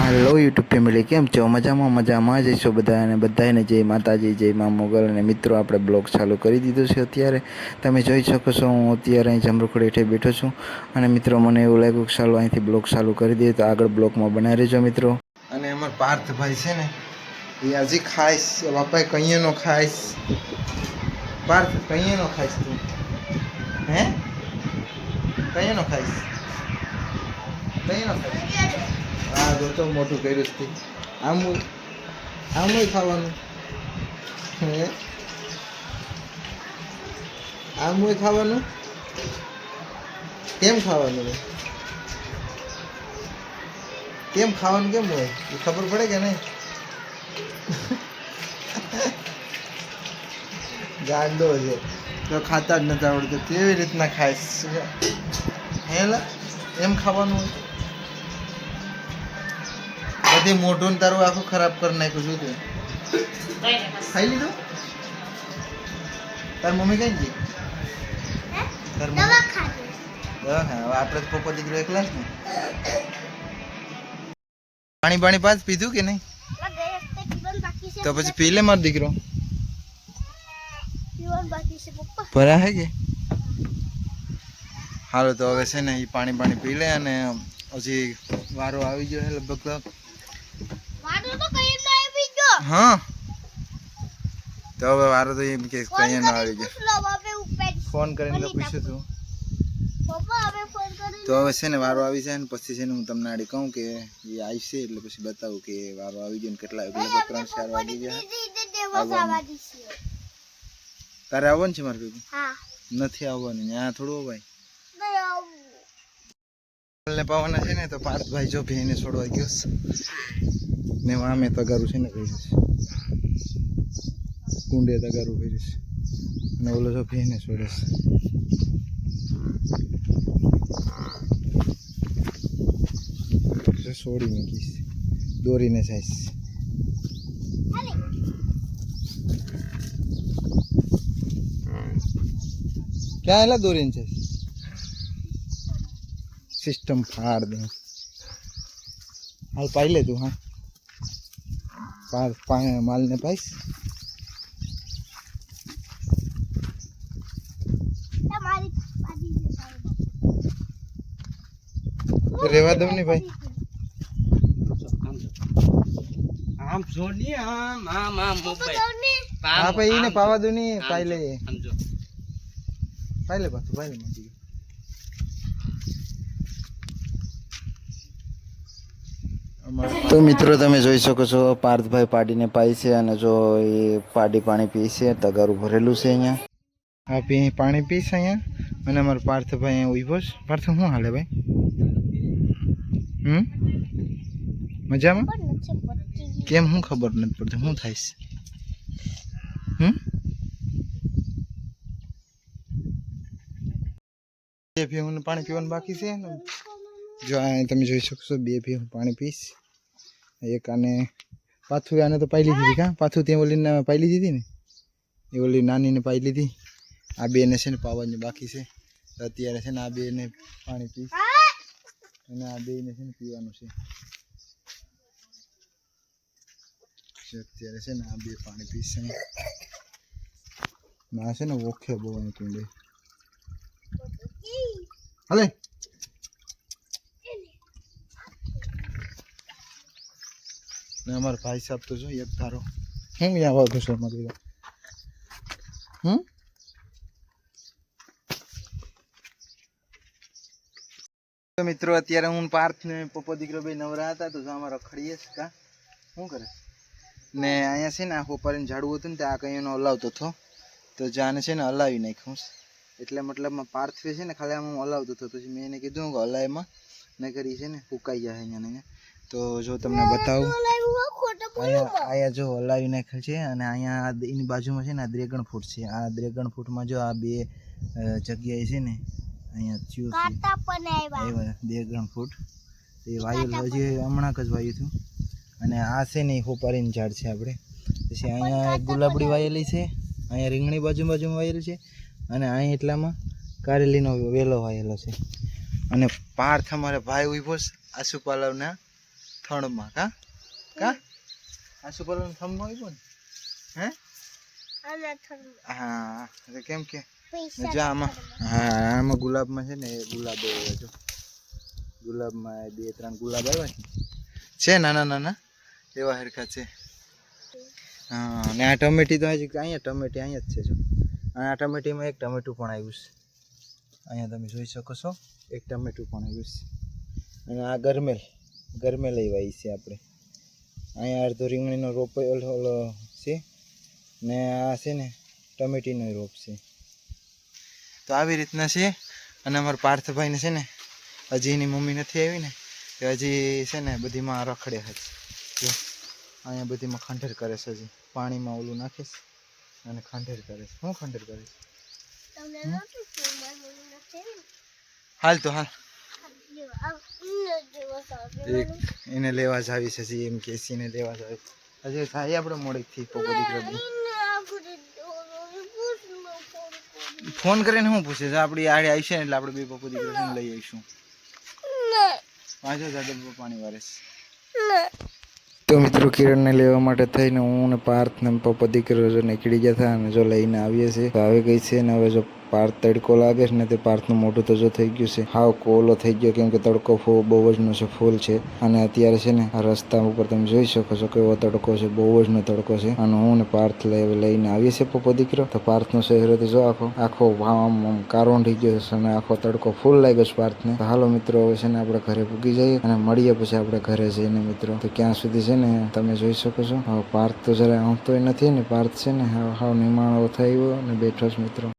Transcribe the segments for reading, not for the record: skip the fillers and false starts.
Hello YouTube family केम छो मजाમાં જઈશું બધા અને બધાને જય માતાજી જય મા મોગલ અને મિત્રો આપણે બ્લોગ ચાલુ કરી દીધો છે અત્યારે તમે જોઈ શકો છો હું અત્યારે અહીં જમરૂખડી હેઠે બેઠો છું અને મિત્રો મને એવું લાગ્યું કે ચાલો અહીંથી બ્લોગ ચાલુ કરી દઈએ તો આગળ બ્લોગમાં બનાવી રહેજો મિત્રો અને અમાર પાર્થભાઈ છે ને એ હજી ખાઈશ બાપા કઈનો ખાઈશ પાર્થ કઈનો ખાઈશ તું હે કઈનો ખાઈશ હા જો તો મોટું કર્યું છે આમ ખાવાનું હે આમ ખાવાનું કેમ ખાવાનું કેમ હોય એ ખબર પડે કે નહીં ગાંડો છે તો ખાતા જ નથી આવડતું કેવી રીતના ખાઈશ હેલા એમ ખાવાનું હોય બધી મોઢું તારું આખું ખરાબ કરી નાખ્યું શું તું ખાઈ લીધું તાર મમ્મી કઈ ગઈ આપણે પપ્પા દીકરો એકલા ને પાણી પાસ પીધું કે નહીં તો પછી પી લે મારો દીકરો ભરા હે કે હાલો તો હવે છે ને એ પાણી પી લે અને હજી વારો આવી ગયો છે લગભગ હા તો હવે વારો તો એમ કે કઈ ના આવી ગયો ફોન કરીને તો પૂછ્યું તું તો હવે છે ને વારો આવી જાય ને પછી છે ને હું તમને આડી કહું કે એ આવશે એટલે પછી બતાવું કે વારો આવી ગયો ને કેટલા 3-4 વાગી ગયા તારે આવવાનું છે મારે ભેગું નથી આવવાનું ત્યાં થોડું ભાઈ ને પાવાના છે ને તો પાર્થભાઈ જો ભેને છોડવા ગયો ને આમે તગારું છે ને કર્યું છે કુંડે તગારું કર્યું છે અને ઓલો જો ભેને છોડે છે છોડી મૂકીશ દોરીને જઈશ ક્યાં એલા દોરીને જઈશ सिस्टम फाड़ दे हाल पाई ले तू हाँ माल ने पाइस रेवा दम नहीं भाई आम जोनी आम आम आम मोबाइल हाँ भाई इन्हें पावा दो नहीं पाई ले बात पाई ले मत तो मित्रों તમે જોઈ શકો છો પાર્થભાઈ પાડીને પાઈ છે અને જો એ પાડી પાણી પી છે તગારું ભરેલું છે અહીંયા આ પાણી પીશ અહીંયા અને અમારો પાર્થભાઈ અહીંયા ઉભો છે પાર્થ શું હાલે ભાઈ મજામાં કેમ હું ખબર નથી પડતી શું થાય છે ભેહું પાણી પીવાનું બાકી છે ને જો આ તમે જોઈ શકો છો 2 ભેહું પાણી પીશ એક આને પાથું આને તો પાઈ લીધી કા પાથું ત્યાં ઓલીને પાઈ લીધી હતી ને એ ઓલી નાનીને પાઈ લીધી આ બેને છે ને પાવાની બાકી છે અત્યારે છે ને આ બેને પાણી પીશ અને આ બેને છે ને પીવાનું છે અત્યારે છે ને આ બે પાણી પીશ ના છે ને ઓખે બહુ કુંડે હાલે ને અમાર ભાઈ સાહેબ તો જો એક ધારો હું યા વાગો છો મારી તો મિત્રો અત્યારે હું પાર્થ ને પપ્પો દીકરો બે નવરા હતા તો અમારો ખડીએ છે કા શું કરે ને અહીંયા છે ને આ પોપારીને ઝાડવું હતું ને તે આ કઈ એનો હલાવતો હતો તો જાને છે ને હલાવી નાખ્યું એટલે મતલબમાં પાર્થવે છે ને ખાલી આમ હલાવતો હતો પછી મેં એને કીધું કે હલાયમાં ન કરી છે ને ફૂકાઈ જાય અહીંયા તો જો તમને બતાવું આયા જો હલાવી નાખે છે અને અહીંયા એની બાજુમાં છે ને આ ડ્રેગન ફ્રૂટ છે આ ડ્રેગન ફ્રૂટમાં જો આ બે જગ્યાએ છે ને અહીંયા થયું છે ડ્રેગન ફ્રૂટ એ વાયુ હજી હમણાં જ વાયુ હતું અને આ છે ને હોપારીનું ઝાડ છે આપણે પછી અહીંયા ગુલાબડી વાયેલી છે અહીંયા રીંગણી બાજુમાં વાયેલી છે અને અહીં એટલામાં કારેલીનો વેલો વાયેલો છે અને પાર્થ અમારે ભાઈ ઉભો છે આસુપાલવના થડમાં કા કા આ શું પેલું થંભ આવ્યો ને હે હા એટલે કેમ કે જો આમાં હા આમાં ગુલાબમાં છે ને એ ગુલાબ આવ્યા જો ગુલાબમાં 2-3 ગુલાબ આવ્યા છે નાના નાના એવા હરખા છે હા અને આ ટમેટી તો હજી અહીંયા ટમેટી અહીંયા જ છે જો આ ટમેટીમાં એક ટમેટું પણ આવ્યું છે અહીંયા તમે જોઈ શકો છો એક ટમેટું પણ આવ્યું છે અને આ ગરમેલ આવ્યા છે આપણે અહીંયા અડધો રીંગણીનો રોપ ઓલો છે ને આ છે ને ટમેટીનો રોપ છે તો આવી રીતના છે અને અમારા પાર્થભાઈને છે ને હજી એની મમ્મી નથી આવી ને તો હજી છે ને બધીમાં રખડ્યા છે જો અહીંયા બધીમાં ખંડેર કરે છે હજી પાણીમાં ઓલું નાખીશ અને ખંડેર કરે છે શું ખંડેર કરે છે હાલ તો હાલ એક એને લેવા જ આવી છે એમ કે એને લેવા જ આવી હજી થાય આપણે મોડેકથી પપ્પો દીકરો ફોન કરીને શું પૂછે છે આપણી આડે આવી છે ને એટલે આપણે બે પપ્પો દીકરો લઈ આવીશું પાંચો જાતે પાણી વારે તો મિત્રો કિરણને લેવા માટે થઈને હું ને પાર્થ ને પપ્પા દીકરો જો નીકળી ગયા હતા અને જો લઈને આવીએ છીએ તો આવી ગઈ છે ને હવે જો પાર્થ તડકો લાગે છે ને તે પાર્થનું મોઢું તો જો થઈ ગયું છે હાવ કોલો થઈ ગયો કેમ કે તડકો બહુ જ નો છે ફૂલ છે અને અત્યારે છે ને આ રસ્તા ઉપર તમે જોઈ શકો છો કેવો તડકો છે બહુ જ નો તડકો છે અને હું ને પાર્થ લઈને આવીએ છીએ પપ્પા દીકરો તો પાર્થનો શહેર તો જો આખો આમ કારો થઈ ગયો છે અને આખો તડકો ફૂલ લાગ્યો છે પાર્થને તો હાલો મિત્રો હવે છે ને આપણે ઘરે પૂગી જઈએ અને મળીએ પછી આપણે ઘરે જઈને મિત્રો તો ક્યાં સુધી છે ને તમે જોઈ શકો છો હવે પાર્થ તો જરા આવતોય નથી ને પાર્થ છે ને હાવ નિમાણો થયો અને બેઠો છે મિત્રો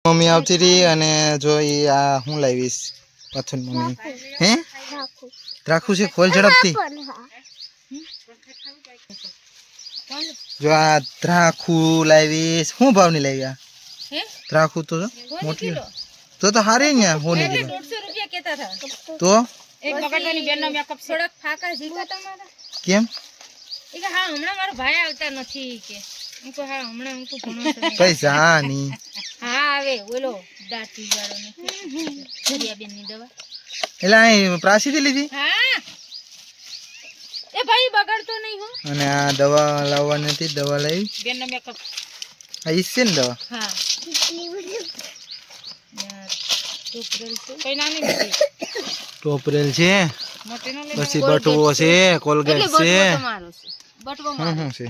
મમ્મી આવતી રહી અને જો આ હું લાવીશ પાછળ મમ્મી હે રાખું છે ખોલ ઝડપથી જો આ દ્રાખું લાવીશ શું ભાવની લાવી આ દ્રાખું તો મોટી તો હારી ને હોની કિલો 150 રૂપિયા કેતા હતા તો એક બગડવાની બેન નો મેકઅપ થોડક ફાકા જીગા તમારા કેમ એ કે હા હમણાં મારો ભાઈ આવતા નથી કે હું કહું હા હમણાં હું કહું ભણો પૈસા ની હા આવે ઓલો દાટી વાળો ને જરિયા બેન ની દવા એટલે આ પ્રાસીથી લીધી હા એ ભાઈ બગડતો નહીં હો અને આ દવા લાવવાની હતી દવા લાવી બેન નો મેકઅપ આ ઈસે ને દવા હા ટોપરેલ છે કઈ નાની નથી ટોપરેલ છે મોટી નો લે પછી બટવો છે કોલગેટ છે તમારો છે બટવો મારો છે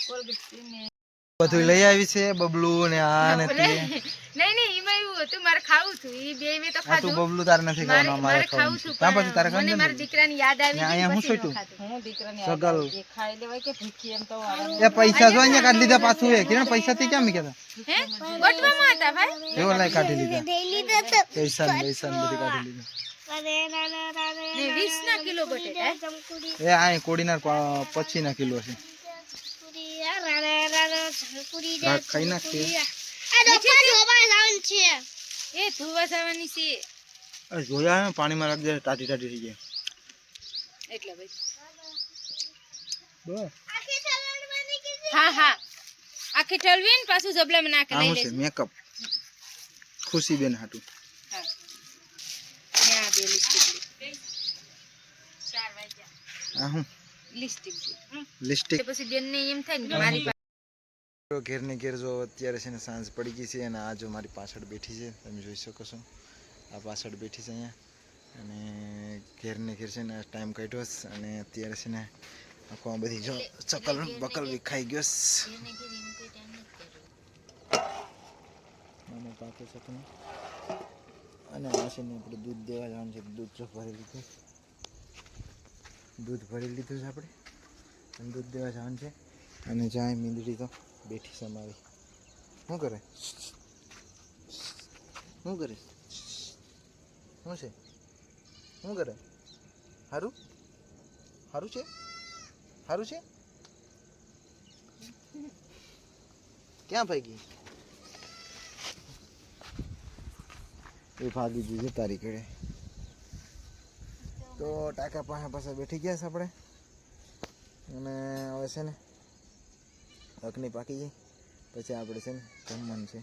કોલગેટ છે ને બધું લઈ આવી છે બબલું ને આ ને તે નહીં એમાં એવું હતું મારે ખાવું હતું એ બે મે તો આ તું ખાધું બબલું તારે નથી ખાવાનું મારે ખાવું છે ત્યાં પછી તારે મને મારા દીકરાની યાદ આવી ગઈ અહીંયા હું પછી છોટ્યું હું દીકરાની સગલ એ ખાઈ લેવાય કે ભૂખી એમ તો એ પૈસા જો અહીંયા કાઢી લીધા પાછું એ કિરણ પૈસા થી ક્યાં મૂક્યા હે બટવામાં હતા ભાઈ એવો લાઈ કાઢી લીધા પૈસા બધી કાઢી લીધા ને 20 ના કિલો બટેટા એ આ કોડીના પછીના કિલો છે ખાઈ નાખશે એ ધોવા જવાની છે જોયા પાણીમાં રાખજે ટાટી થઈ જાય એટલે ભાઈ બસ હા હા આખી ઠલવી ને પાછું જબલામાં નાખી લઈ આમ છે લેજો મેકઅપ ખુશી બેન હાટુ હા ને આ બે લિપસ્ટિક 4 વાગ્યા આ હું લિપસ્ટિક પછી બેન ને એમ થાય ને કે મારી ઘેર ને ઘેર જો અત્યારે છે ને સાંજ પડી ગઈ છે અને આ જો મારી પાછળ બેઠી છે તમે જોઈ શકો છો આ પાછળ બેઠી છે અહીંયા અને ઘેર ને ઘેર છે ને ટાઈમ કાઢ્યો અને અત્યારે છે ને આખો આ બધી જો ચકલ બકલ વિખાઈ ગયો અને પાકે છે અને આ છે ને આપણે દૂધ દેવા જવાનું છે દૂધ જો ભરી લીધું દૂધ ભરી લીધું છે આપણે અને દૂધ દેવા જવાનું છે અને જાય મીંદડી તો બેઠી છે મારી શું કરે શું કરે શું છે શું કરે સારું સારું છે સારું છે ક્યાં ભાગી એ ભાગી ગઈ છે તારી કડે તો ટાકા પાસે બેઠી ગયા છે આપણે અને હવે છે ને અગ્નિ પાકી જાય પછી આપણે છે ને જમવાનું છે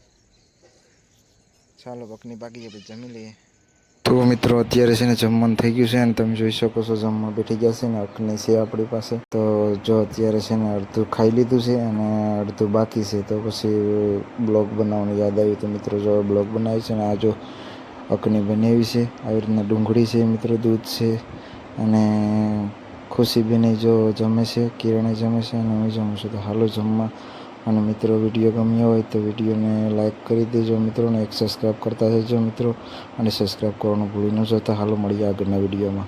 ચાલો બકની પાકી જાય પછી જમી લઈએ. તો મિત્રો અત્યારે છે ને જમવાનું થઈ ગયું છે અને તમે જોઈ શકો છો જમવા બેઠી ગયા છે ને અખની છે આપણી પાસે. તો જો અત્યારે છે ને અડધું ખાઈ લીધું છે અને અડધું બાકી છે. તો પછી બ્લોગ બનાવવાનું યાદ આવ્યું તો મિત્રો જો બ્લોગ બનાવ્યું છે ને આ જો અખની બનાવી છે. આવી રીતના ડુંગળી છે મિત્રો, દૂધ છે અને ખુશીબેને જો જમે છે, કિરણે જમે છે અને હું જમું છું. તો હાલો જમવા. અને મિત્રો વિડીયો ગમ્યો હોય તો વિડીયોને લાઈક કરી દેજો મિત્રોને, એક સબસ્ક્રાઈબ કરતા રહેજો મિત્રો અને સબસ્ક્રાઈબ કરવાનું ભૂલી ન જતા. હાલો મળીએ આગળના વિડીયોમાં.